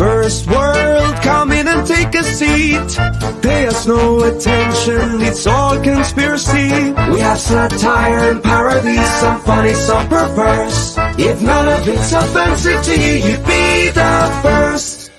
First world, come in and take a seat. Pay us no attention, it's all conspiracy. We have satire and parody, some funny, some perverse. If none of it's offensive to you, you'd be the first.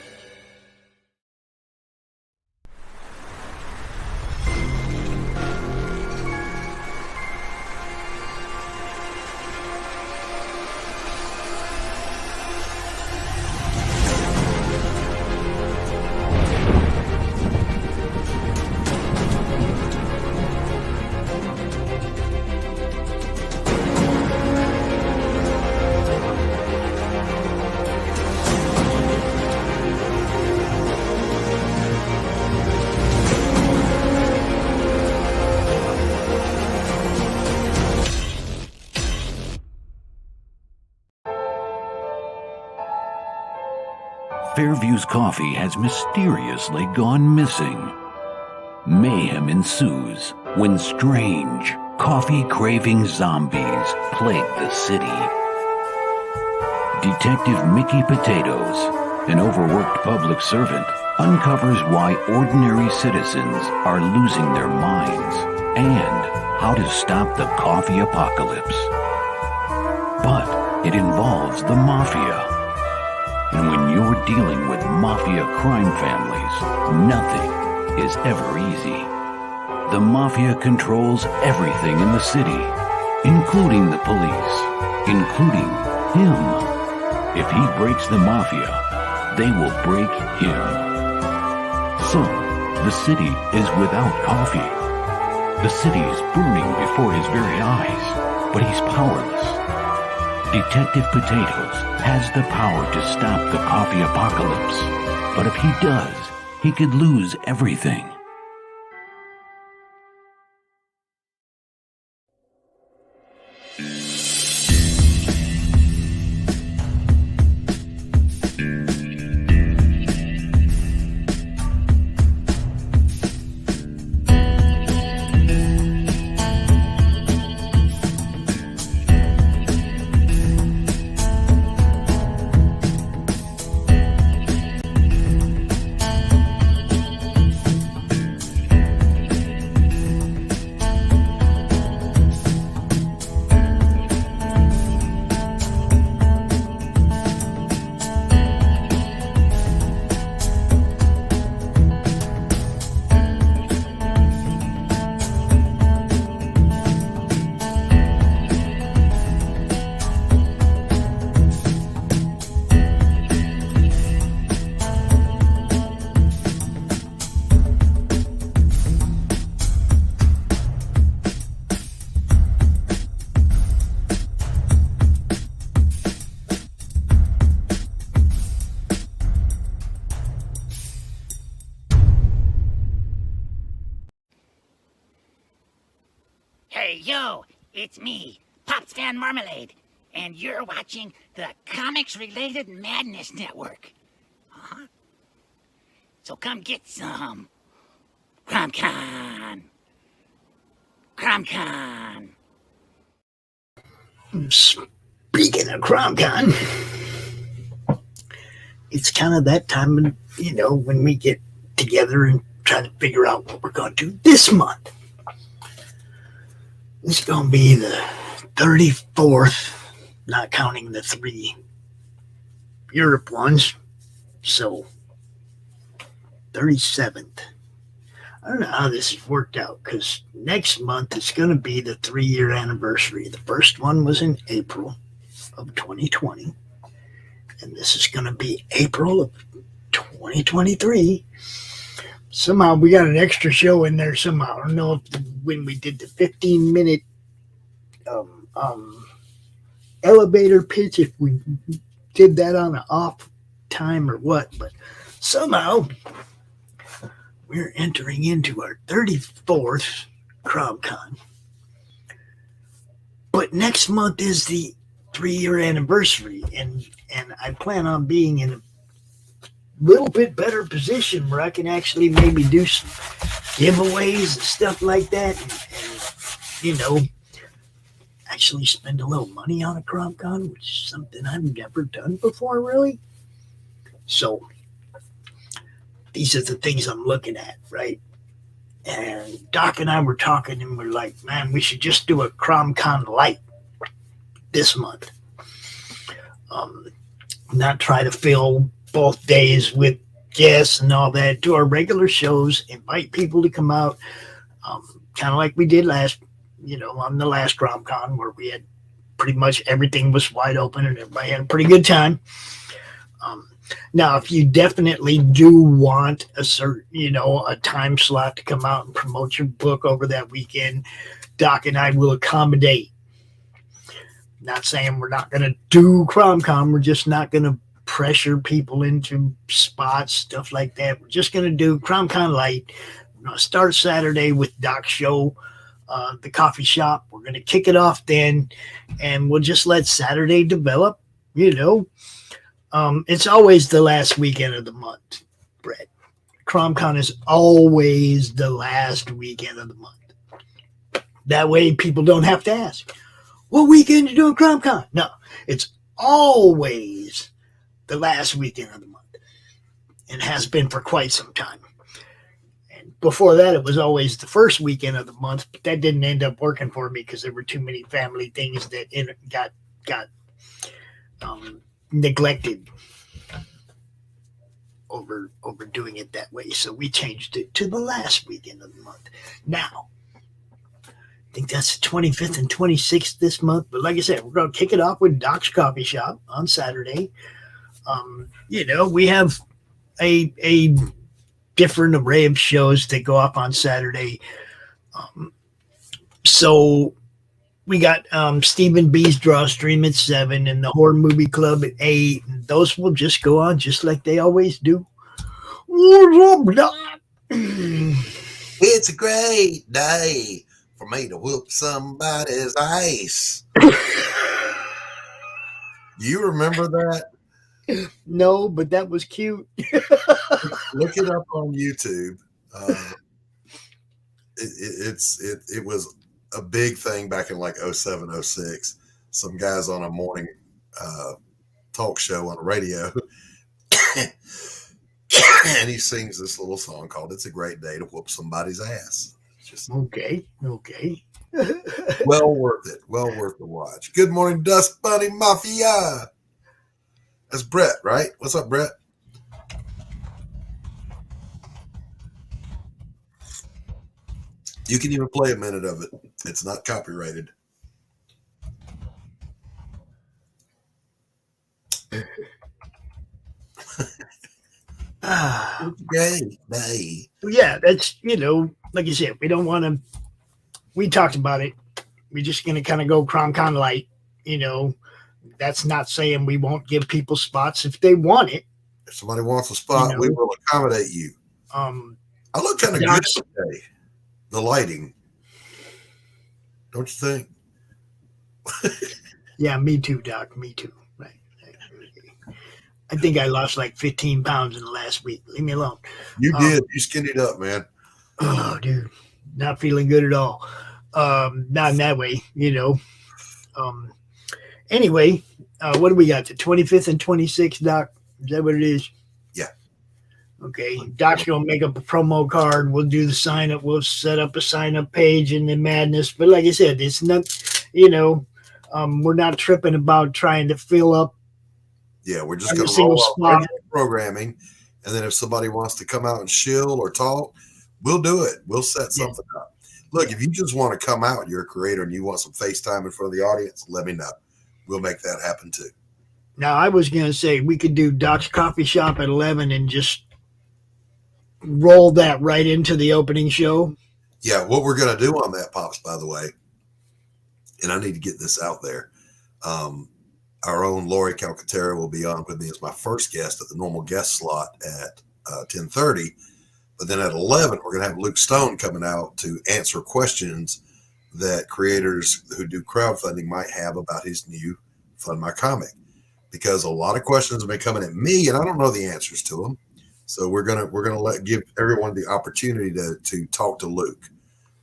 Fairview's coffee has mysteriously gone missing. Mayhem ensues when strange, coffee-craving zombies plague the city. Detective Mickey Potatoes, an overworked public servant, uncovers why ordinary citizens are losing their minds and how to stop the coffee apocalypse. But it involves the mafia. And when you're dealing with mafia crime families, nothing is ever easy. The mafia controls everything in the city, including the police, including him. If he breaks the mafia, they will break him. So, the city is without coffee. The city is burning before his very eyes, but he's powerless. Detective Potatoes has the power to stop the coffee apocalypse, but if he does, he could lose everything. Hey, yo, it's me, Pops Van Marmalade, and you're watching the Comics-Related Madness Network. Huh? So come get some. CRoM Con. CRoM Con. Speaking of CRoM Con, it's kind of that time, when we get together and try to figure out what we're going to do this month. This is going to be the 34th, not counting the 3 Europe ones. So, 37th. I don't know how this has worked out, because next month is going to be the 3-year anniversary. The first one was in April of 2020. And this is going to be April of 2023. Somehow we got an extra show in there somehow. I don't know if when we did the 15-minute elevator pitch, if we did that on an off time or what, but somehow we're entering into our 34th CRoM Con. But next month is the 3-year anniversary, and I plan on being in a little bit better position where I can actually maybe do some giveaways and stuff like that, and actually spend a little money on a CRoM Con, which is something I've never done before, really. So these are the things I'm looking at, right? And Doc and I were talking, and we're like, man, we should just do a CRoM Con light this month. Not try to fill both days with guests and all that. Do our regular shows, invite people to come out, kind of like we did on the last CRoM Con, where we had pretty much everything was wide open and everybody had a pretty good time. Now, if you definitely do want a certain, a time slot to come out and promote your book over that weekend, Doc and I will accommodate. Not saying we're not going to do CRoM Con. We're just not going to pressure people into spots, stuff like that. We're just going to do CRoM Con light. We're going to start Saturday with Doc's show, the coffee shop. We're going to kick it off then, and we'll just let Saturday develop. It's always the last weekend of the month, Brett. CRoM Con is always the last weekend of the month. That way people don't have to ask, what weekend you doing CRoM Con? No, it's always the last weekend of the month. And has been for quite some time. And before that, it was always the first weekend of the month, but that didn't end up working for me because there were too many family things that got neglected over doing it that way. So we changed it to the last weekend of the month. Now, I think that's the 25th and 26th this month. But like I said, we're going to kick it off with Doc's Coffee Shop on Saturday. We have a different array of shows that go up on Saturday. So we got Stephen B's Draw Stream at 7 and the Horror Movie Club at 8. And those will just go on just like they always do. What's up, Doc? It's a great day for me to whoop somebody's ass. You remember that? No, but that was cute. Look it up on YouTube. It was a big thing back in like 07, 06. Some guys on a morning talk show on the radio. And he sings this little song called It's a Great Day to Whoop Somebody's Ass. Just Okay. well worth it. Well worth the watch. Good morning, Dust Bunny Mafia. That's Brett, right? What's up, Brett? You can even play a minute of it. It's not copyrighted. Great day. Yeah, that's, like you said, we don't want to, we talked about it. We're just going to kind of go CRoM Con light, That's not saying we won't give people spots if they want it. If somebody wants a spot, we will accommodate you. I look kind of good today. The lighting. Don't you think? Yeah, me too, Doc. Me too. Right. I think I lost like 15 pounds in the last week. Leave me alone. You did. You skinned up, man. Oh, dude. Not feeling good at all. Not in that way, Anyway, what do we got? The 25th and 26th, Doc? Is that what it is? Yeah. Okay. Doc's going to make up a promo card. We'll do the sign up. We'll set up a sign up page and the madness. But like I said, it's not, we're not tripping about trying to fill up. Yeah, we're just going to roll out programming. And then if somebody wants to come out and chill or talk, we'll do it. We'll set something up. Look, if you just want to come out, you're a creator and you want some FaceTime in front of the audience, let me know. We'll make that happen too. Now, I was going to say we could do Doc's Coffee Shop at 11 and just roll that right into the opening show. Yeah, what we're going to do on that, Pops, by the way, and I need to get this out there, our own Laurie Calcaterra will be on with me as my first guest at the normal guest slot at 10:30. But then at 11, we're going to have Luke Stone coming out to answer questions that creators who do crowdfunding might have about his new Fund My Comic. Because a lot of questions have been coming at me, and I don't know the answers to them. So we're gonna give everyone the opportunity to talk to Luke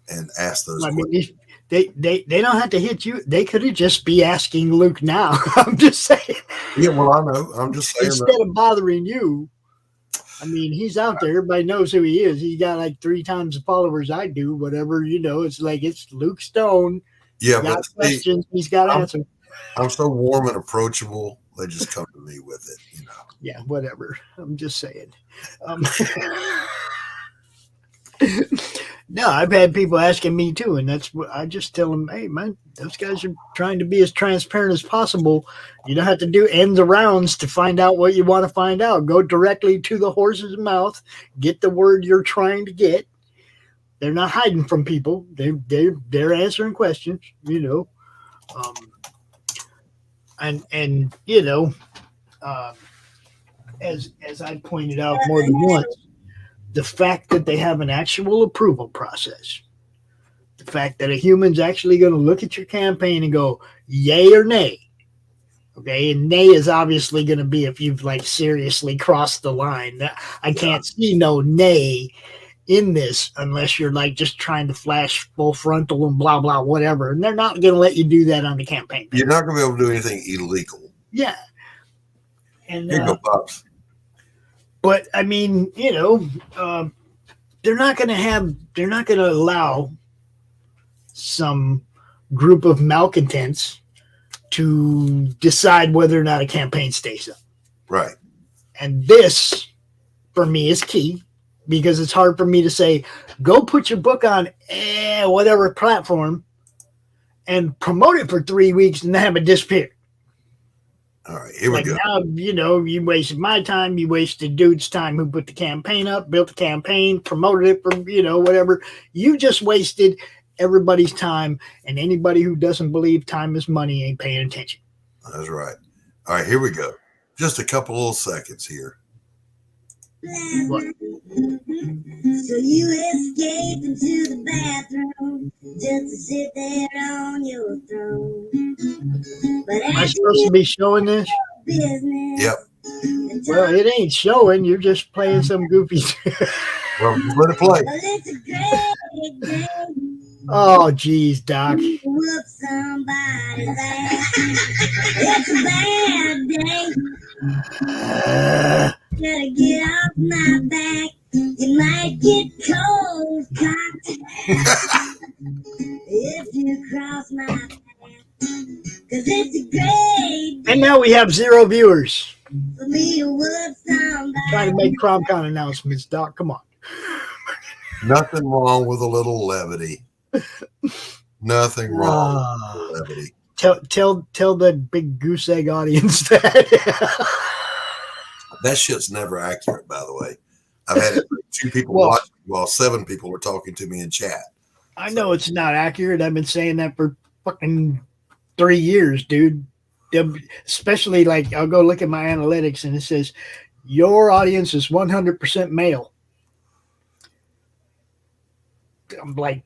and ask those questions. They don't have to hit you. They could have just be asking Luke now. I'm just saying. Yeah, well, I know. I'm just saying. Instead of bothering you. I mean, he's out there. Everybody knows who he is. He got like 3 times the followers I do. Whatever, it's like it's Luke Stone. Yeah, Got questions. He's got answers. I'm so warm and approachable. They just come to me with it, Yeah, whatever. I'm just saying. No, I've had people asking me too, and that's what I just tell them. Hey, man, those guys are trying to be as transparent as possible. You don't have to do ends arounds to find out what you want to find out. Go directly to the horse's mouth. Get the word you're trying to get. They're not hiding from people. They're answering questions. As I pointed out more than once, the fact that they have an actual approval process, the fact that a human's actually going to look at your campaign and go yay or nay. Okay, and nay is obviously going to be if you've like seriously crossed the line. I can't see no nay in this unless you're like just trying to flash full frontal and blah blah whatever, and they're not going to let you do that on the campaign. You're not going to be able to do anything illegal. Yeah, and here you go, Pops. But I mean, they're not going to allow some group of malcontents to decide whether or not a campaign stays up. Right. And this, for me, is key because it's hard for me to say, go put your book on whatever platform and promote it for 3 weeks and then have it disappear. All right, here we go. Now, you wasted my time. You wasted dude's time who put the campaign up, built the campaign, promoted it for, whatever. You just wasted everybody's time, and anybody who doesn't believe time is money ain't paying attention. That's right. All right, here we go. Just a couple little seconds here. What? So you escaped into the bathroom just to sit there on your throne. But am I supposed to be showing this? Business. Yep. Well, it ain't showing. You're just playing some goofy. Well, let it play. Well, it's a great day. Oh, geez, Doc. Whoop somebody's ass. It's a bad day. Gotta get off my back. You might get cold contact if you cross my path. 'Cause it's a great day. And now we have 0 viewers. For me to whoop somebody. Trying to make CRoM Con announcements, Doc. Come on. Nothing wrong with a little levity. Nothing wrong with levity. Tell that big goose egg audience that. That shit's never accurate, by the way. I've had 2 people watching while 7 people were talking to me in chat. I know it's not accurate. I've been saying that for fucking 3 years, dude. Especially like I'll go look at my analytics and it says your audience is 100% male. I'm like,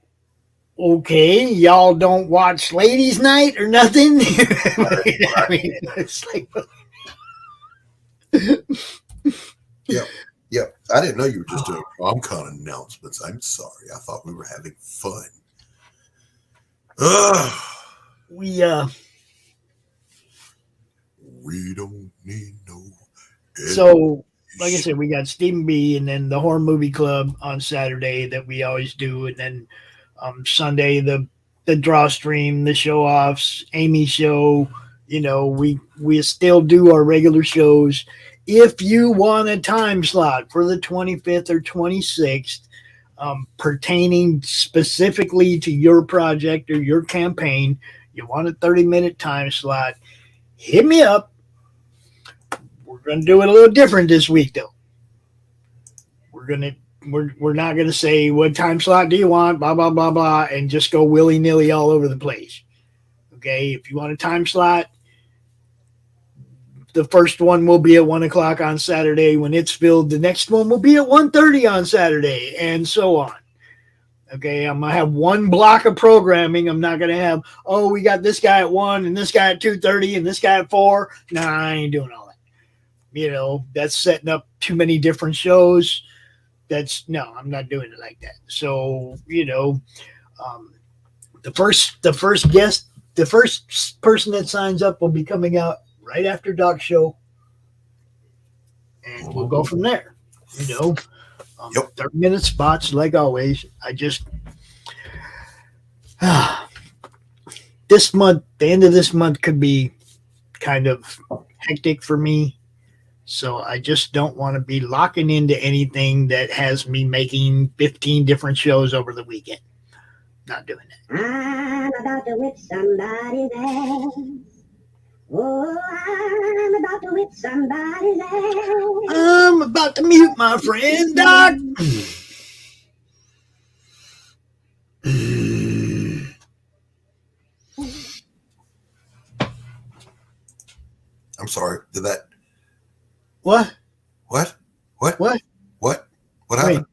okay, y'all don't watch Ladies' Night or nothing. I mean, it's like. Yep. I didn't know you were just doing CRoM Con announcements. I'm sorry. I thought we were having fun. We don't need no. So, like I said, we got Stephen B. and then the Horror Movie Club on Saturday that we always do, and then Sunday the draw stream, the show offs, Amy show. We still do our regular shows. If you want a time slot for the 25th or 26th, pertaining specifically to your project or your campaign, you want a 30-minute time slot, hit me up. We're going to do it a little different this week, though. We're not going to say, what time slot do you want, blah, blah, blah, blah, and just go willy-nilly all over the place. Okay, if you want a time slot, the first one will be at 1 o'clock on Saturday. When it's filled, the next one will be at 1:30 on Saturday, and so on. Okay, I'm going to have one block of programming. I'm not going to have, we got this guy at 1 and this guy at 2:30 and this guy at 4. Nah, I ain't doing all that. That's setting up too many different shows. I'm not doing it like that. So, the first person that signs up will be coming out right after Doc's show, and we'll go from there. Yep. 30-minute spots, like always. I just this month, the end of this month could be kind of hectic for me. So I just don't want to be locking into anything that has me making 15 different shows over the weekend. Not doing that. I'm about to whip somebody's ass. Oh, I'm about to whip somebody's ass. I'm about to mute my friend, Doc. I'm sorry. Did that? What? What? What? What happened?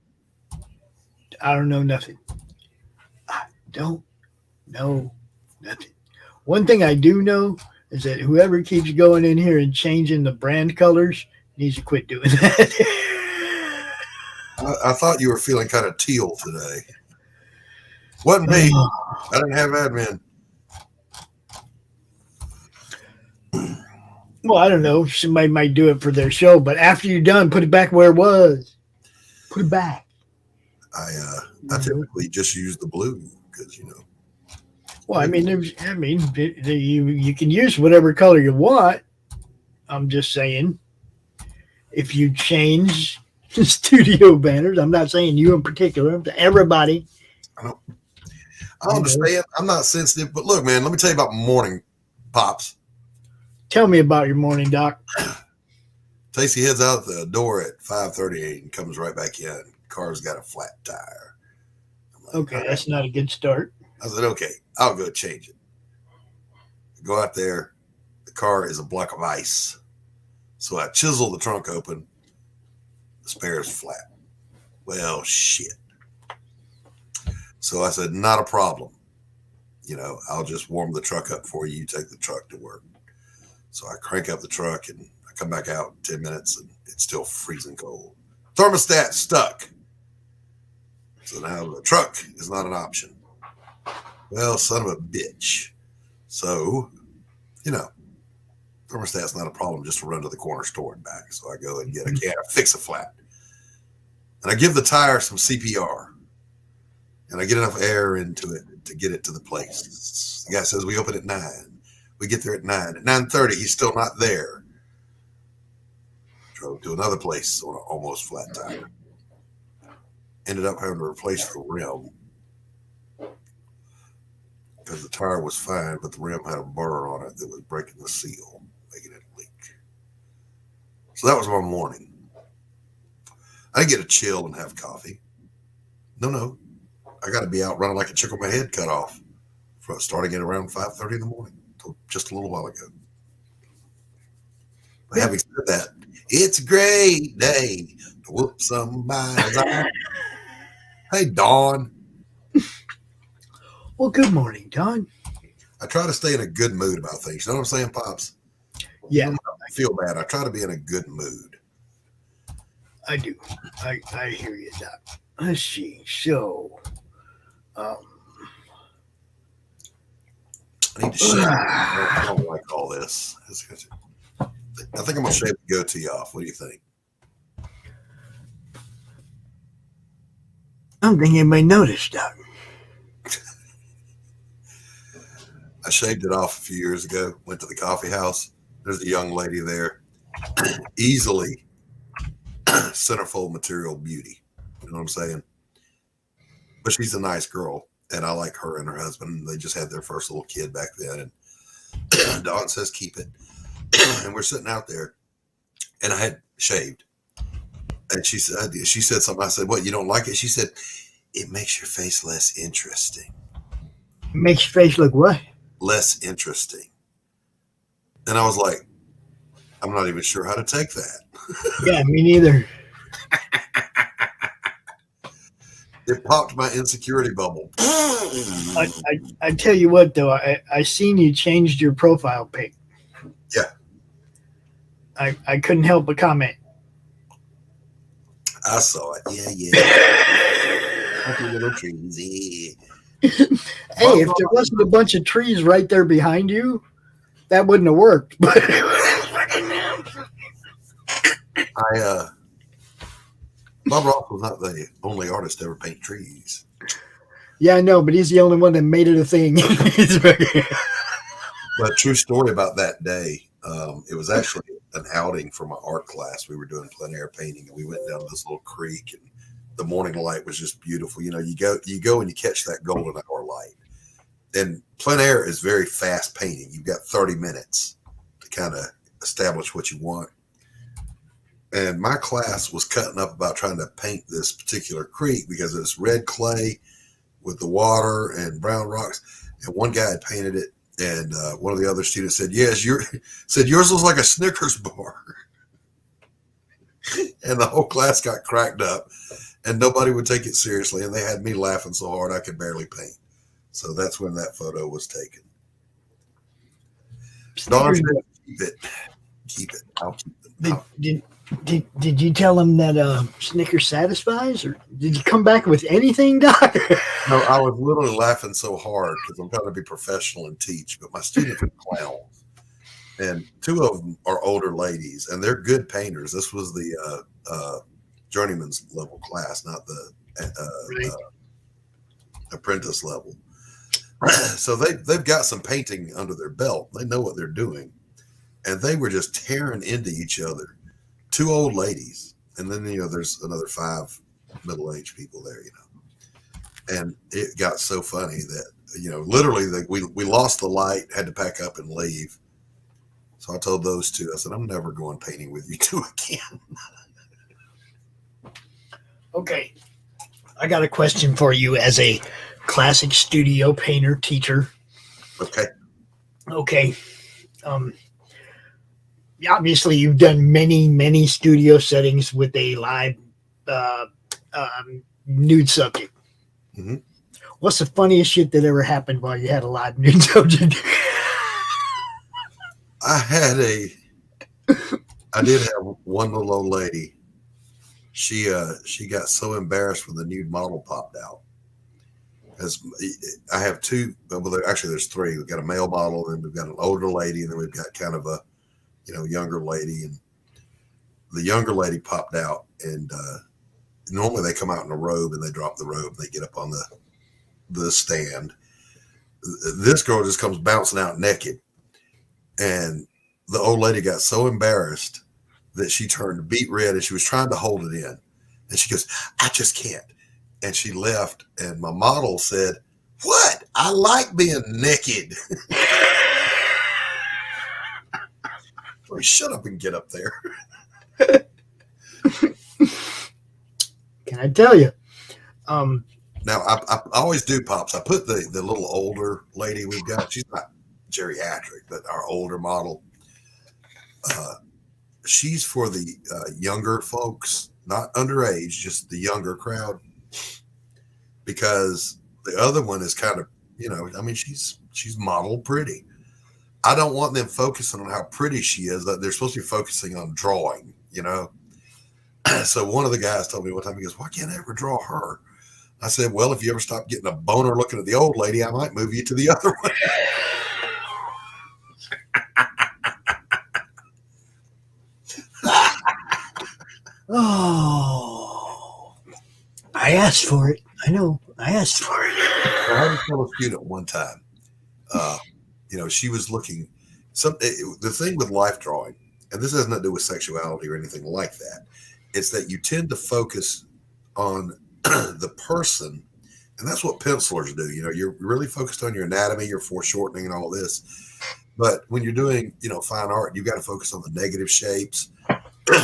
I don't know nothing. I don't know nothing. One thing I do know is that whoever keeps going in here and changing the brand colors needs to quit doing that. I thought you were feeling kind of teal today. Wasn't me. I didn't have admin. Well, I don't know. Somebody might do it for their show, but after you're done, put it back where it was. Put it back. I typically just use the blue because Well, I mean, you can use whatever color you want. I'm just saying, if you change studio banners, I'm not saying you in particular, to everybody. I understand. I'm not sensitive, but look, man, let me tell you about morning pops. Tell me about your morning, Doc. Tacey heads out the door at 5:38 and comes right back in. Car's got a flat tire. Like, okay, that's not a good start. I said, okay, I'll go change it. Go out there. The car is a block of ice. So I chisel the trunk open. The spare is flat. Well, shit. So I said, not a problem. I'll just warm the truck up for you. You take the truck to work. So I crank up the truck and I come back out in 10 minutes and it's still freezing cold. Thermostat stuck. So now the truck is not an option. Well, son of a bitch. So, thermostat's not a problem just to run to the corner store and back. So I go and get a can of Fix-A-Flat. And I give the tire some CPR. And I get enough air into it to get it to the place. The guy says we open at 9. We get there at 9. At 9:30, he's still not there. Drove to another place on an almost flat tire. Ended up having to replace the rim because the tire was fine, but the rim had a burr on it that was breaking the seal, making it leak. So that was my morning. I didn't get a chill and have coffee. No. I got to be out running like a chick with my head cut off, starting at around 5:30 in the morning. Just a little while ago. But having said that, it's a great day to whoop somebody's ass. Hey, Dawn. Well, good morning, Don. I try to stay in a good mood about things. You know what I'm saying, Pops? Yeah. I feel bad. I try to be in a good mood. I do. I hear you, Doc. Let's see. So, I need to shave. I don't like all this. I think I'm going to shave the goatee off. What do you think? I don't think anybody noticed, Doc. I shaved it off a few years ago. Went to the coffee house. There's a young lady there. Easily centerfold material beauty. You know what I'm saying? But she's a nice girl. And I like her and her husband. They just had their first little kid back then. And Dawn says, keep it. And we're sitting out there. And I had shaved. And she said something. I said, what, you don't like it? She said, it makes your face less interesting. Makes your face look what? Less interesting. And I was like, I'm not even sure how to take that. Yeah, me neither. It popped my insecurity bubble. I tell you what, though, I seen you changed your profile pic. Yeah. I couldn't help but comment. I saw it. Yeah. Happy little trees. Yeah. Hey, if there wasn't a bunch of trees right there behind you, that wouldn't have worked. But Bob Ross was not the only artist to ever paint trees. Yeah, I know, but he's the only one that made it a thing. But true story about that day. It was actually an outing for my art class. We were doing plein air painting, and we went down this little creek, and the morning light was just beautiful. You know, you go and you catch that golden hour light. And plein air is very fast painting. You've got 30 minutes to kind of establish what you want. And my class was cutting up about trying to paint this particular creek because it's red clay with the water and brown rocks. And one guy had painted it, and one of the other students said, "Yes, yours looks like a Snickers bar." And the whole class got cracked up, and nobody would take it seriously. And they had me laughing so hard I could barely paint. So that's when that photo was taken. Dawn said, keep it. I'll keep it. Did you tell him that Snickers satisfies, or did you come back with anything, Doc? No, I was literally laughing so hard because I'm trying to be professional and teach, but my students are clowns. And two of them are older ladies, and they're good painters. This was the journeyman's level class, not the apprentice level. So they've got some painting under their belt. They know what they're doing. And they were just tearing into each other. Two old ladies. And then, there's another 5 middle-aged people there, And it got so funny that, literally we lost the light, had to pack up and leave. So I told those two, I said, I'm never going painting with you two again. Okay. I got a question for you as a classic studio painter teacher. Okay. Obviously you've done many studio settings with a live nude subject. Mm-hmm. What's the funniest shit that ever happened while you had a live nude subject? I did have one little old lady. She got so embarrassed when the nude model popped out. As I have two, well, actually there's 3. We've got a male model, and we've got an older lady, and then we've got kind of a, younger lady. And the younger lady popped out, and normally they come out in a robe, and they drop the robe, and they get up on the stand. This girl just comes bouncing out naked, and the old lady got so embarrassed that she turned beet red, and she was trying to hold it in, and she goes, "I just can't." And she left, and my model said, "What? I like being naked." Well, shut up and get up there. Can I tell you? Now, I always do, Pops. I put the little older lady we've got. She's not geriatric, but our older model. She's for the younger folks, not underage, just the younger crowd. Because the other one is kind of, she's modeled pretty. I don't want them focusing on how pretty she is. They're supposed to be focusing on drawing, So one of the guys told me one time, he goes, "Why can't I ever draw her?" I said, "Well, if you ever stop getting a boner looking at the old lady, I might move you to the other one." Oh, I asked for it. I know. I asked for it. I had to tell a student one time, she was looking. The thing with life drawing, and this has nothing to do with sexuality or anything like that, it's that you tend to focus on the person, and that's what pencilers do. You're really focused on your anatomy, your foreshortening, and all this. But when you're doing, fine art, you've got to focus on the negative shapes.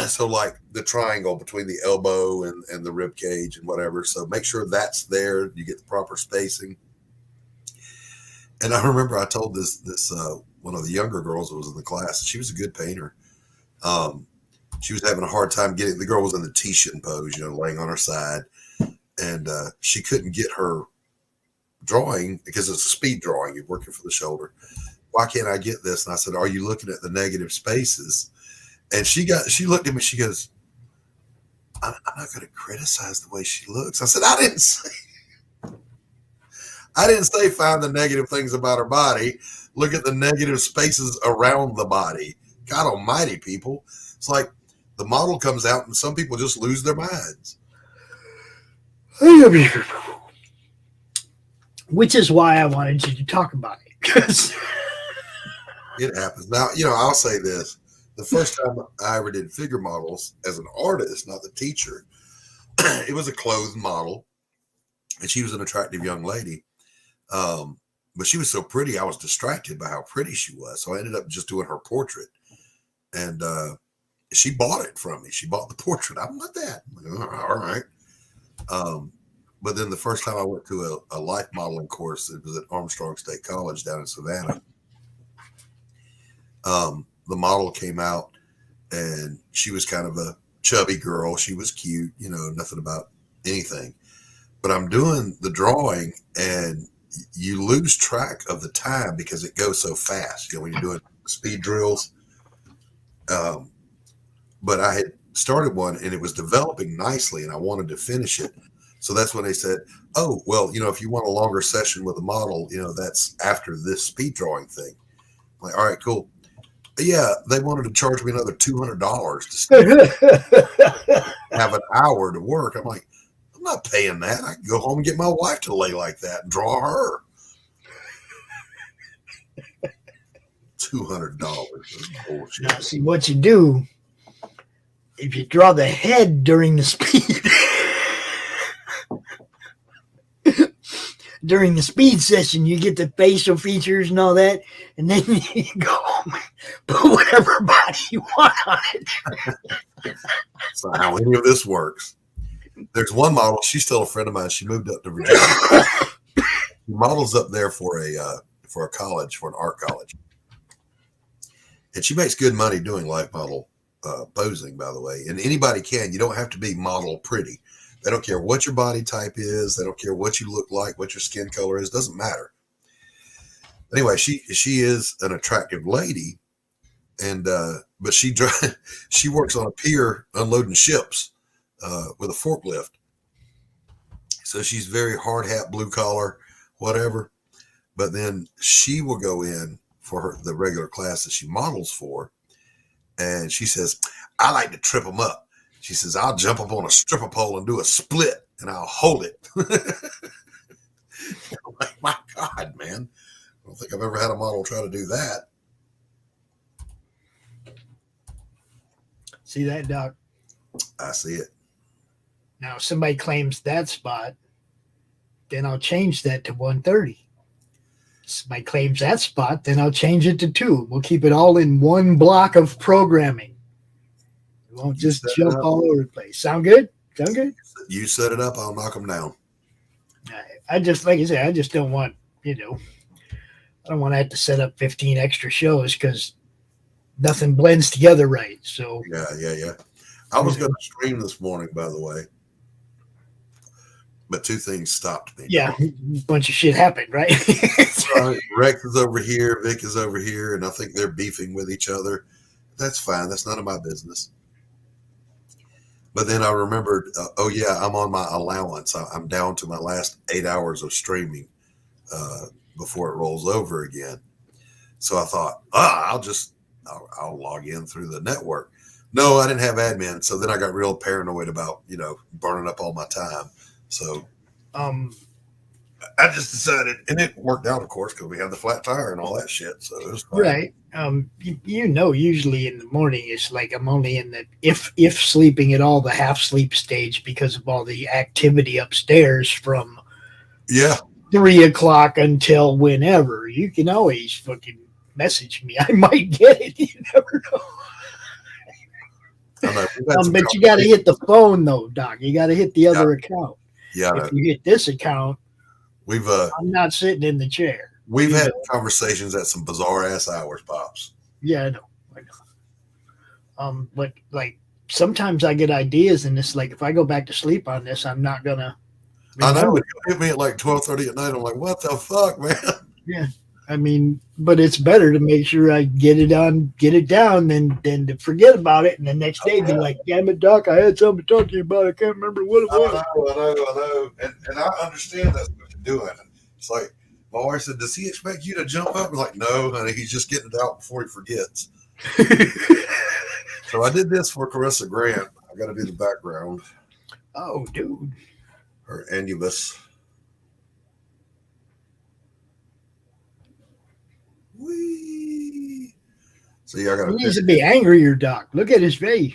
So like the triangle between the elbow and the rib cage and whatever. So make sure that's there. You get the proper spacing. And I remember I told this one of the younger girls that was in the class. She was a good painter. She was having a hard time getting. The girl was in the T-Shinn pose, laying on her side, and she couldn't get her drawing because it's a speed drawing. You're working for the shoulder. Why can't I get this? And I said, "Are you looking at the negative spaces?" And she looked at me. She goes, "I'm not going to criticize the way she looks." I said, I didn't say find the negative things about her body. Look at the negative spaces around the body. God almighty, people. It's like the model comes out and some people just lose their minds. Which is why I wanted you to talk about it. Because it happens. Now, you know, I'll say this. The first time I ever did figure models as an artist, not the teacher, it was a clothed model. And she was an attractive young lady. But she was so pretty, I was distracted by how pretty she was. So I ended up just doing her portrait. And she bought it from me. She bought the portrait. I want that. I'm like, all right. But then the first time I went to a life modeling course, it was at Armstrong State College down in Savannah. The model came out and she was kind of a chubby girl. She was cute, you know, nothing about anything. But I'm doing the drawing and you lose track of the time because it goes so fast, you know, when you're doing speed drills. But I had started one and it was developing nicely and I wanted to finish it. So that's when they said, oh, well, you know, if you want a longer session with a model, you know, that's after this speed drawing thing. I'm like, all right, cool. But yeah, they wanted to charge me another $200 to have an hour to work. I'm like, I'm not paying that. I can go home and get my wife to lay like that and draw her. $200. Bullshit. now, see what you do if you draw the head during the speed. During the speed session, you get the facial features and all that, and then you go home and put whatever body you want on it. That's not how any of this works. There's one model. She's still a friend of mine. She moved up to Virginia. She models up there for a college, for an art college, and she makes good money doing life model posing. By the way, and anybody can. You don't have to be model pretty. They don't care what your body type is. They don't care what you look like, what your skin color is. Doesn't matter. Anyway, she is an attractive lady, and but she works on a pier unloading ships with a forklift. So she's very hard hat, blue collar, whatever. But then she will go in for the regular class that she models for, and she says, "I like to trip them up." She says, I'll jump up on a stripper pole and do a split and I'll hold it. I'm like, my God, man. I don't think I've ever had a model try to do that. See that, Doc? I see it. Now, if somebody claims that spot, then I'll change that to 130. If somebody claims that spot, then I'll change it to 2. We'll keep it all in one block of programming. Won't just jump all over the place. Sound good? Sound good? You set it up, I'll knock them down. I just, like I said, I just don't want, you know, I don't want to have to set up 15 extra shows because nothing blends together right. So Yeah. I was going to stream this morning, by the way, but 2 things stopped me. Yeah, a bunch of shit happened, right? Right. Rex is over here, Vic is over here, and I think they're beefing with each other. That's fine. That's none of my business. But then I remembered, oh yeah, I'm on my allowance. I'm down to my last 8 hours of streaming before it rolls over again. So I thought, I'll log in through the network. No, I didn't have admin. So then I got real paranoid about, you know, burning up all my time. So I just decided, and it worked out, of course, because we had the flat tire and all that shit. So it was fine. Right. You know, usually in the morning, it's like I'm only in the, if sleeping at all, the half sleep stage because of all the activity upstairs from 3 o'clock until whenever. You can always fucking message me. I might get it. You never know. But you got to hit the phone though, Doc. You got to hit the other account. Yeah. If you hit this account, I'm not sitting in the chair. We've had conversations at some bizarre ass hours, Pops. Yeah, I know. But like sometimes I get ideas, and it's like if I go back to sleep on this, I'm not gonna. I know. It hit me at like 12:30 at night. I'm like, what the fuck, man? Yeah, I mean, but it's better to make sure I get it down, than to forget about it, and the next day be like, damn it, Doc, I had something to talk to you about. I can't remember what it was. I know. And I understand that's what you're doing. It's like. My wife said, does he expect you to jump up? I'm like, no, honey, he's just getting it out before he forgets. So I did this for Carissa Grant. I got to do the background. Oh, dude. Her Anubis. Whee! So yeah, I got He needs to be angrier, Doc. Look at his face.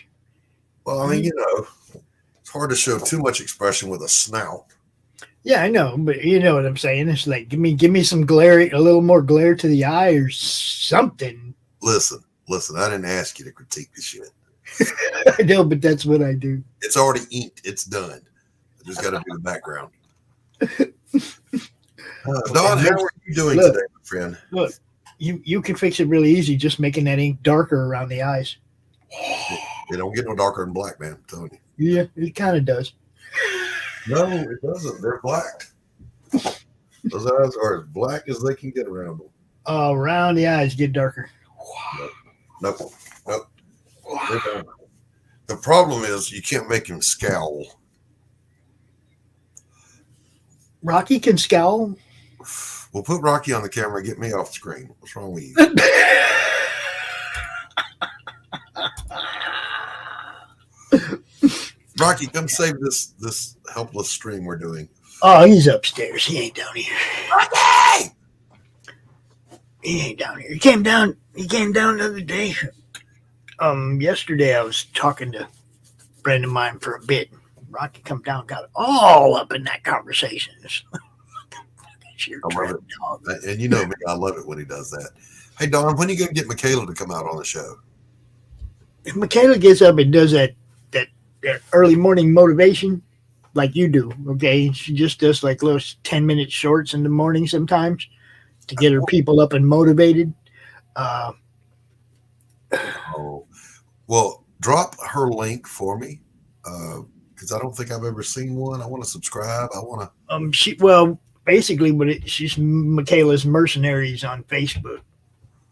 Well, I mean, you know, it's hard to show too much expression with a snout. Yeah, I know, but you know what I'm saying. It's like give me some glare, a little more glare to the eye or something. Listen. I didn't ask you to critique the shit. I know, but that's what I do. It's already inked. It's done. I just got to do the background. Don, how are you doing today, my friend? Look, you can fix it really easy just making that ink darker around the eyes. They don't get no darker than black, man. I'm telling you. Yeah, it kind of does. No, it doesn't. They're black. Those eyes are as black as they can get around them. Around the eyes get darker. Nope. The problem is you can't make him scowl. Rocky can scowl. We'll put Rocky on the camera and get me off the screen. What's wrong with you? Rocky, come save this helpless stream we're doing. Oh, he's upstairs. He ain't down here. Rocky! He ain't down here. He came down the other day. Yesterday I was talking to a friend of mine for a bit. Rocky come down, got all up in that conversation. I love it. And you know me, I love it when he does that. Hey, Don, when are you going to get Michaela to come out on the show? If Michaela gets up and does that early morning motivation like you do, okay? She just does like little 10-minute shorts in the morning sometimes to get her people up and motivated. Well, drop her link for me because I don't think I've ever seen one. I want to subscribe. I want to. Basically, she's Michaela's Mercenaries on Facebook,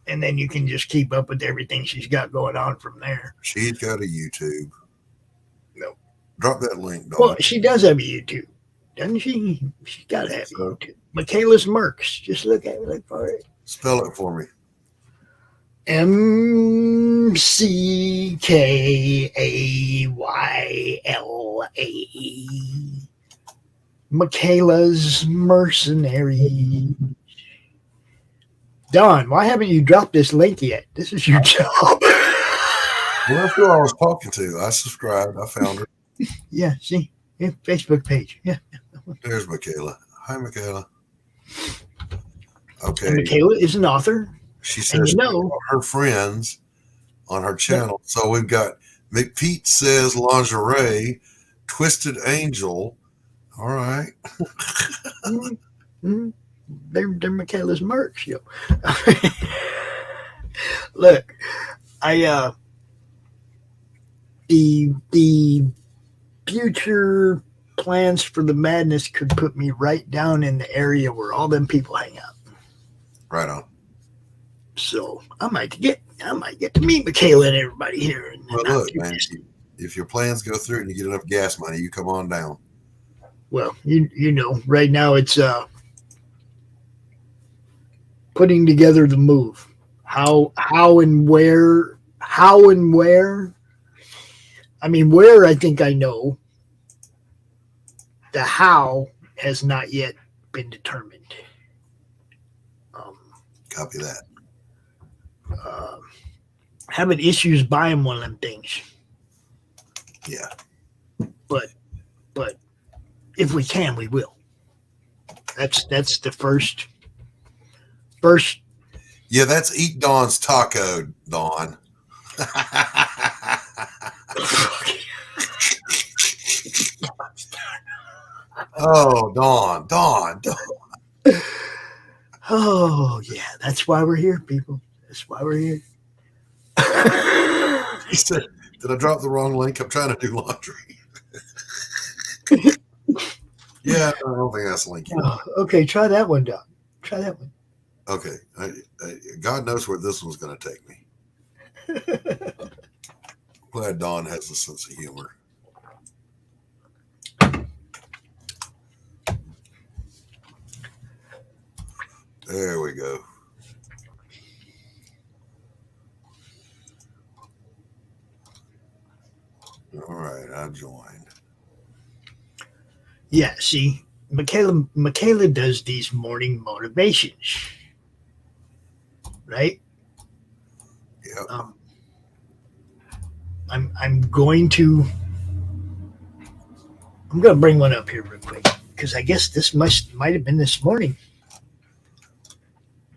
and then you can just keep up with everything she's got going on from there. She's got a YouTube. No, drop that link. Don. Well, she does have a YouTube, doesn't she? She's got to have a YouTube. Michaela's Mercs. Just look for it. Spell it for me. MCKAYLA. Michaela's Mercenary. Don, why haven't you dropped this link yet? This is your job. Well, that's who I was talking to. I subscribed. I found her. Yeah, see? Yeah, Facebook page. Yeah. There's Michaela. Hi, Michaela. Okay. And Michaela is an author. She says her friends on her channel. So we've got McPete Says Lingerie, Twisted Angel. All right. Mm-hmm. They're Michaela's merch, yo. Look, the future plans for the madness could put me right down in the area where all them people hang out. Right on. So I might get to meet Michaela and everybody here. Well, look, man, if your plans go through and you get enough gas money, you come on down. Well, you know, right now it's putting together the move. How and where. I mean, where I think I know. The how has not yet been determined. Copy that. Having issues buying one of them things. Yeah. But if we can, we will. That's the first. Yeah, that's Eat Dawn's Taco, Dawn. Oh, Dawn. Oh, yeah. That's why we're here, people. That's why we're here. He said, did I drop the wrong link? I'm trying to do laundry. Yeah, I don't think that's the link. Okay, try that one, Doc. Try that one. Okay. God knows where this one's going to take me. Glad Dawn has a sense of humor. There we go. All right, I joined. Yeah, see, Michaela does these morning motivations, right? Yeah. I'm going to bring one up here real quick because I guess this might have been this morning.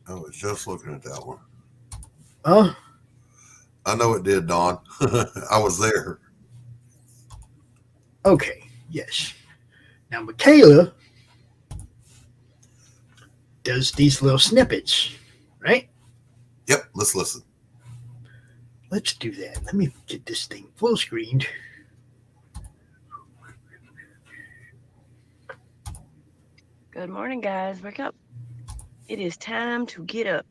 I was just looking at that one. Oh, I know it did, Don. I was there. okay, yes. Now Michaela does these little snippets, right? Yep, let's listen. Let's do that. Let me get this thing full screened. Good morning, guys. Wake up. It is time to get up.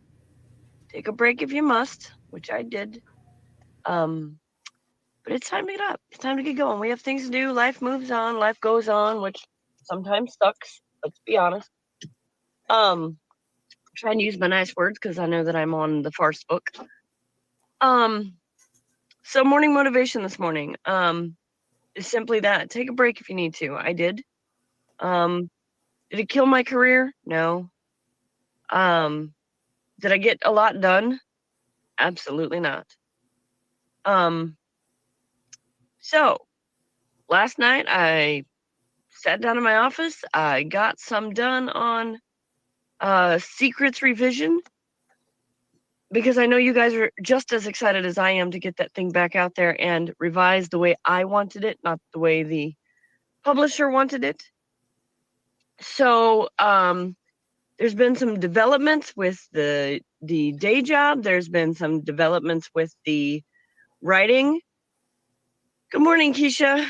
Take a break if you must, which I did. But it's time to get up. It's time to get going. We have things to do. Life moves on. Life goes on, which sometimes sucks. Let's be honest. Trying to use my nice words because I know that I'm on the farce book. So morning motivation this morning is simply that. Take a break if you need to. I did. Did it kill my career? No. Did I get a lot done? Absolutely not. So last night I sat down in my office. I got some done on Secrets revision because I know you guys are just as excited as I am to get that thing back out there and revised the way I wanted it, not the way the publisher wanted it. So there's been some developments with the day job. There's been some developments with the writing. Good morning, Keisha.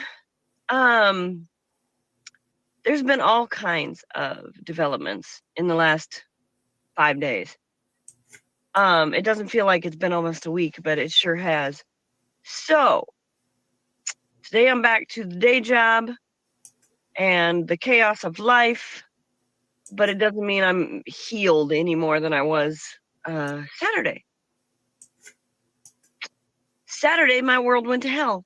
There's been all kinds of developments in the last 5 days. It doesn't feel like it's been almost a week, but it sure has. So today I'm back to the day job and the chaos of life, but it doesn't mean I'm healed any more than I was Saturday. Saturday, my world went to hell.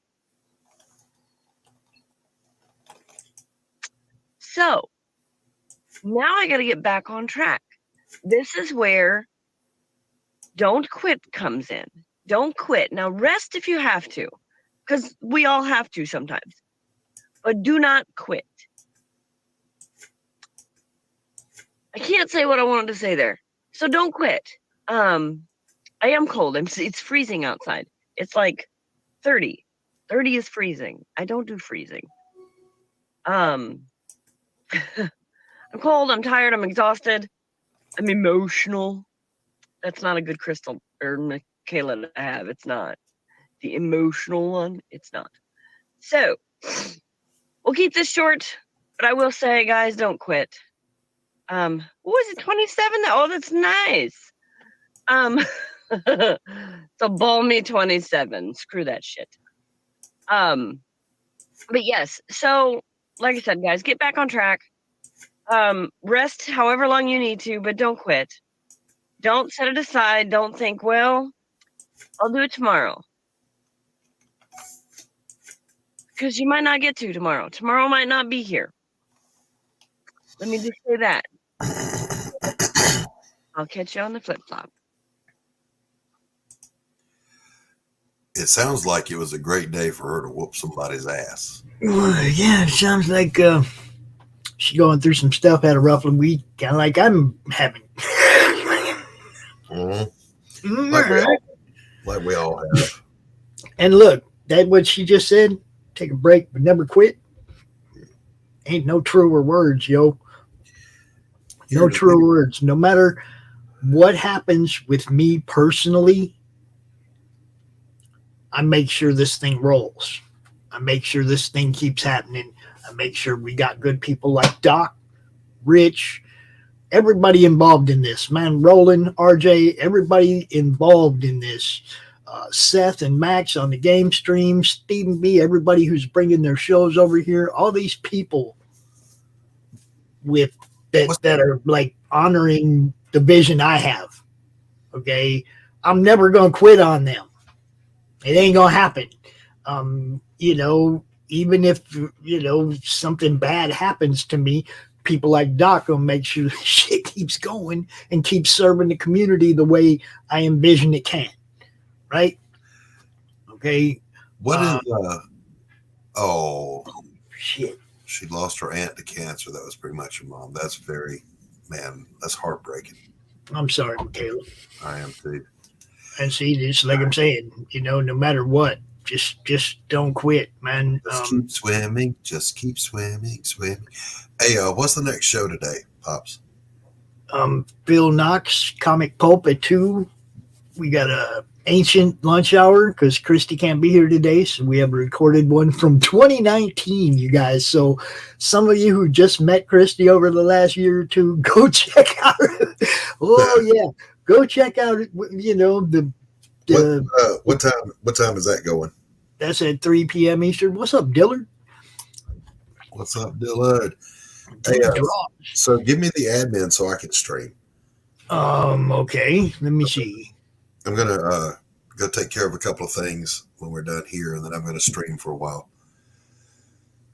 So now I got to get back on track. This is where don't quit comes in. Don't quit. Now rest if you have to, because we all have to sometimes, but do not quit. I can't say what I wanted to say there. So don't quit. I am cold. It's freezing outside. It's like 30. 30 is freezing. I don't do freezing. I'm cold. I'm tired. I'm exhausted. I'm emotional. That's not a good Crystal or Michaela to have. It's not. The emotional one, it's not. So we'll keep this short, but I will say, guys, don't quit. What was it, 27? Oh, that's nice. It's a balmy 27. Screw that shit. But yes, so like I said, guys, get back on track. Rest however long you need to, but don't quit. Don't set it aside. Don't think, well, I'll do it tomorrow. Because you might not get to tomorrow. Tomorrow might not be here. Let me just say that. I'll catch you on the flip-flop. It sounds like it was a great day for her to whoop somebody's ass. Well, yeah, it sounds like she's going through some stuff, had a rough week, kind of like I'm having. Mm-hmm. Like we all have. And look, that what she just said, take a break but never quit. Ain't no truer words, yo. No truer words. No matter what happens with me personally, I make sure this thing rolls. I make sure this thing keeps happening. I make sure we got good people like Doc, Rich, everybody involved in this, man. Roland, RJ, everybody involved in this. Seth and Max on the game stream, Stephen B, everybody who's bringing their shows over here, all these people with that are like honoring the vision I have. Okay, I'm never gonna quit on them. It ain't gonna happen. You know, even if, something bad happens to me, people like Doc will make sure shit keeps going and keeps serving the community the way I envision it can. Right? Okay. What is oh shit. She lost her aunt to cancer. That was pretty much her mom. That's that's heartbreaking. I'm sorry, Michaela. I am too. And see, just like I'm saying, no matter what, just don't quit, man. Just keep swimming. Just keep swimming. Hey, what's the next show today, Pops? Phil Knox, Comic Pulp at 2. We got a ancient lunch hour because Christie can't be here today, so we have a recorded one from 2019, you guys. So some of you who just met Christie over the last year or two, go check out. Go check out. What time is that going? That's at 3 p.m. Eastern. What's up, Dillard? What's up, Dillard? Hey, so give me the admin so I can stream. Okay. Let me see. I'm gonna go take care of a couple of things when we're done here, and then I'm gonna stream for a while.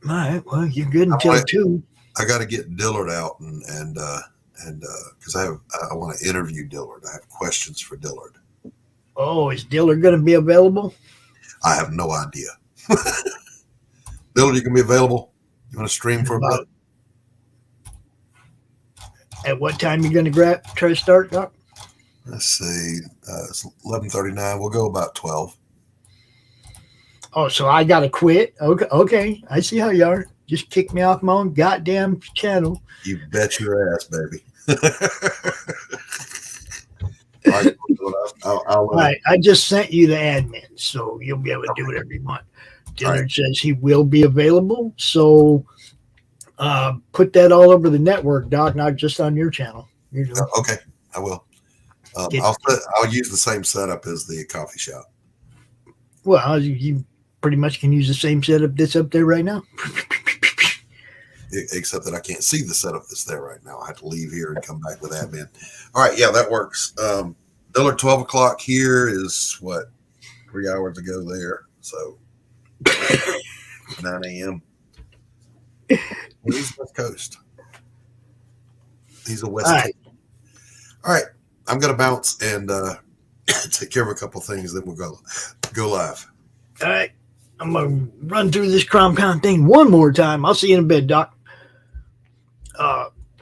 All right. Well, you're good until 2. I got to get Dillard out and because I want to interview Dillard. I have questions for Dillard. Oh, is Dillard going to be available? I have no idea. Dillard, you can be available? You want to stream for a bit? At what time you going to try to start, Doc? Let's see. It's 11:39. We'll go about 12. Oh, so I got to quit? Okay. I see how you are. Just kick me off my own goddamn channel. You bet your ass, baby. All right, I just sent you the admin, so you'll be able to do whatever you want. Dillard says he will be available, so put that all over the network, Doc, not just on your channel. Okay, I will. I'll use the same setup as the coffee shop. Well, you pretty much can use the same setup that's up there right now. Except that I can't see the setup that's there right now. I have to leave here and come back with admin. All right, yeah, that works. Dillard, 12 o'clock here is what, 3 hours ago there. So 9 a.m. He's West Coast. He's a West Coast. All right, I'm gonna bounce and take care of a couple things, then we'll go live. All right, I'm gonna run through this CRoM Con thing one more time. I'll see you in a bit, Doc.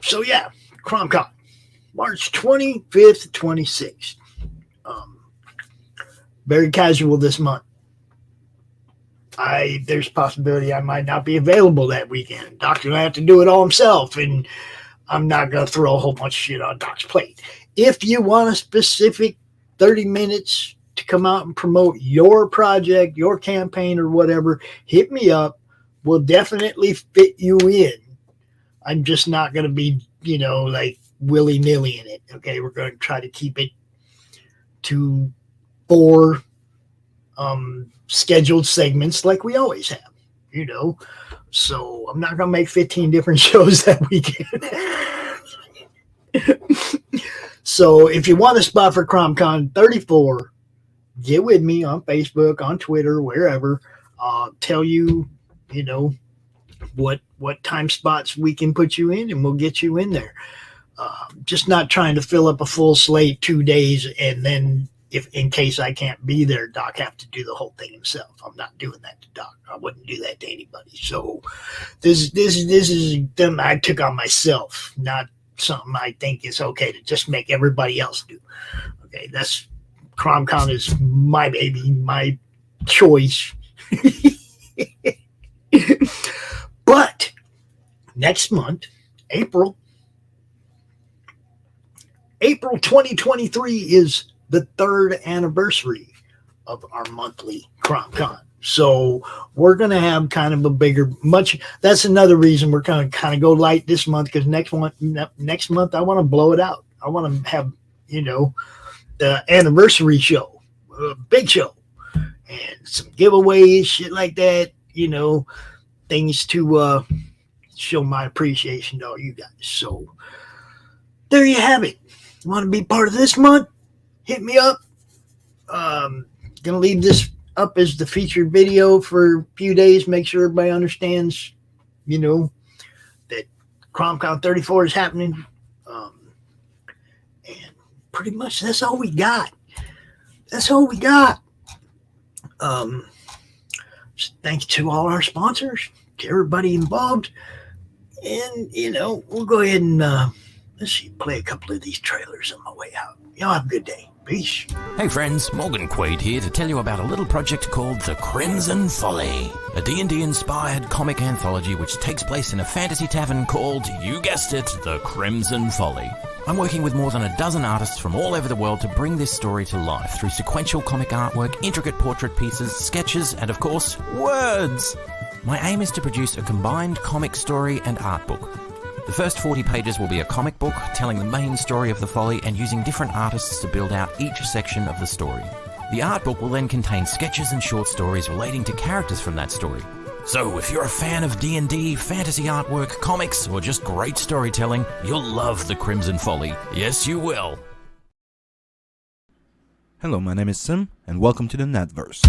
So yeah, CRoM Con, March 25th, 26th. Very casual this month. There's a possibility I might not be available that weekend. Doc's gonna have to do it all himself, and I'm not gonna throw a whole bunch of shit on Doc's plate. If you want a specific 30 minutes to come out and promote your project, your campaign, or whatever, hit me up. We'll definitely fit you in. I'm just not going to be, like willy-nilly in it. Okay, we're going to try to keep it to 4 scheduled segments like we always have, So I'm not going to make 15 different shows that weekend. So if you want a spot for CRoM Con 34, get with me on Facebook, on Twitter, wherever. I'll tell you, what time spots we can put you in, and we'll get you in there. Just not trying to fill up a full slate 2 days, and then if in case I can't be there, Doc have to do the whole thing himself. I'm not doing that to Doc. I wouldn't do that to anybody. So this is them I took on myself, not something I think is okay to just make everybody else do. Okay, that's CRoM Con is my baby, my choice. But next month, April 2023 is the 3rd anniversary of our monthly CRoM Con. So we're going to have kind of a bigger, that's another reason we're going to kind of go light this month, because next month I want to blow it out. I want to have, the anniversary show, a big show, and some giveaways, shit like that, things to show my appreciation to all you guys. So there you have it. You want to be part of this month? Hit me up. Gonna leave this up as the featured video for a few days. Make sure everybody understands, that CRoM Con 34 is happening. And pretty much that's all we got. Thanks to all our sponsors, to everybody involved. And, we'll go ahead and, play a couple of these trailers on my way out. Y'all have a good day. Peace. Hey friends, Morgan Quaid here to tell you about a little project called The Crimson Folly, a D&D inspired comic anthology which takes place in a fantasy tavern called, you guessed it, The Crimson Folly. I'm working with more than a dozen artists from all over the world to bring this story to life through sequential comic artwork, intricate portrait pieces, sketches, and of course, words. My aim is to produce a combined comic story and art book. The first 40 pages will be a comic book telling the main story of the folly and using different artists to build out each section of the story. The art book will then contain sketches and short stories relating to characters from that story. So if you're a fan of D&D, fantasy artwork, comics, or just great storytelling, you'll love The Crimson Folly. Yes, you will. Hello, my name is Sim, and welcome to the Netverse.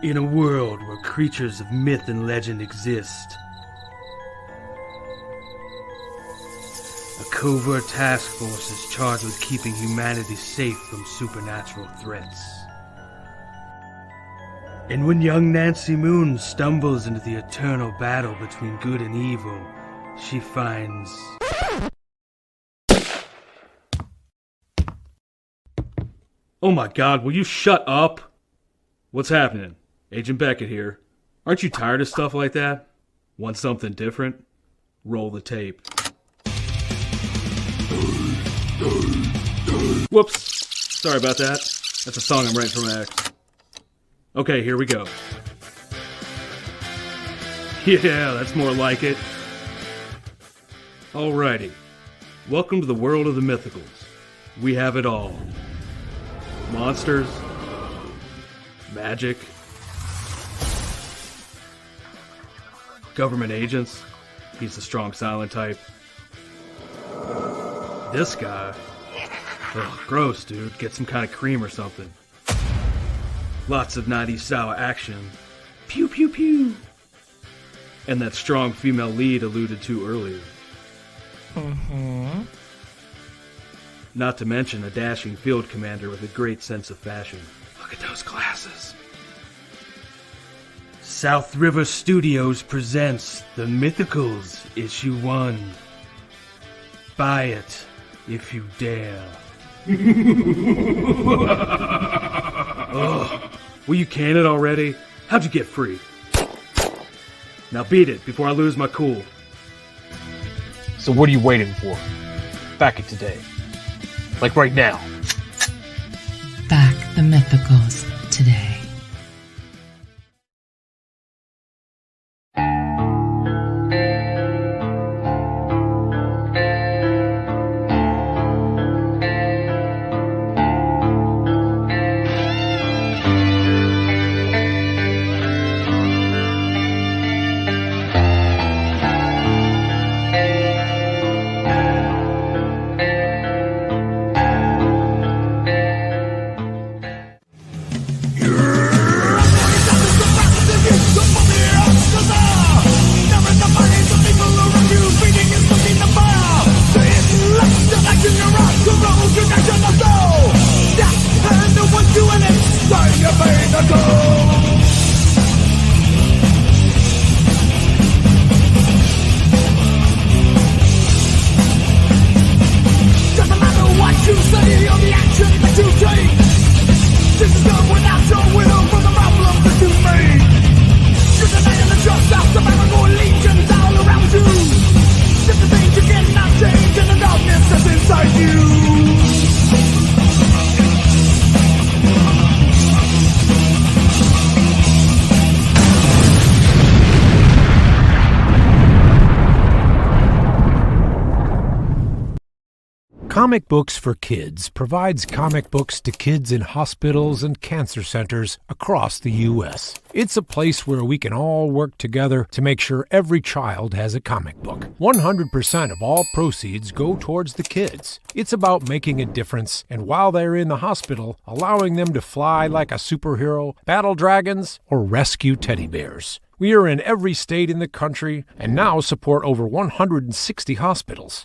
In a world where creatures of myth and legend exist, a covert task force is charged with keeping humanity safe from supernatural threats. And when young Nancy Moon stumbles into the eternal battle between good and evil, she finds... Oh my God, will you shut up? What's happening? Agent Beckett here. Aren't you tired of stuff like that? Want something different? Roll the tape. Whoops. Sorry about that. That's a song I'm writing for my ex. Okay, here we go. Yeah, that's more like it. Alrighty. Welcome to the world of the mythicals. We have it all. Monsters. Magic. Government agents. He's the strong silent type. This guy. Ugh, gross, dude. Get some kind of cream or something. Lots of 90s style action. Pew pew pew. And that strong female lead alluded to earlier. Mm-hmm. Not to mention a dashing field commander with a great sense of fashion. Look at those glasses. South River Studios presents The Mythicals, Issue 1. Buy it, if you dare. Ugh. Will you can it already? How'd you get free? Now beat it before I lose my cool. So what are you waiting for? Back it today. Like right now. Back the Mythicals today. Comic Books for Kids provides comic books to kids in hospitals and cancer centers across the U.S. It's a place where we can all work together to make sure every child has a comic book. 100% of all proceeds go towards the kids. It's about making a difference, and while they're in the hospital, allowing them to fly like a superhero, battle dragons, or rescue teddy bears. We are in every state in the country and now support over 160 hospitals.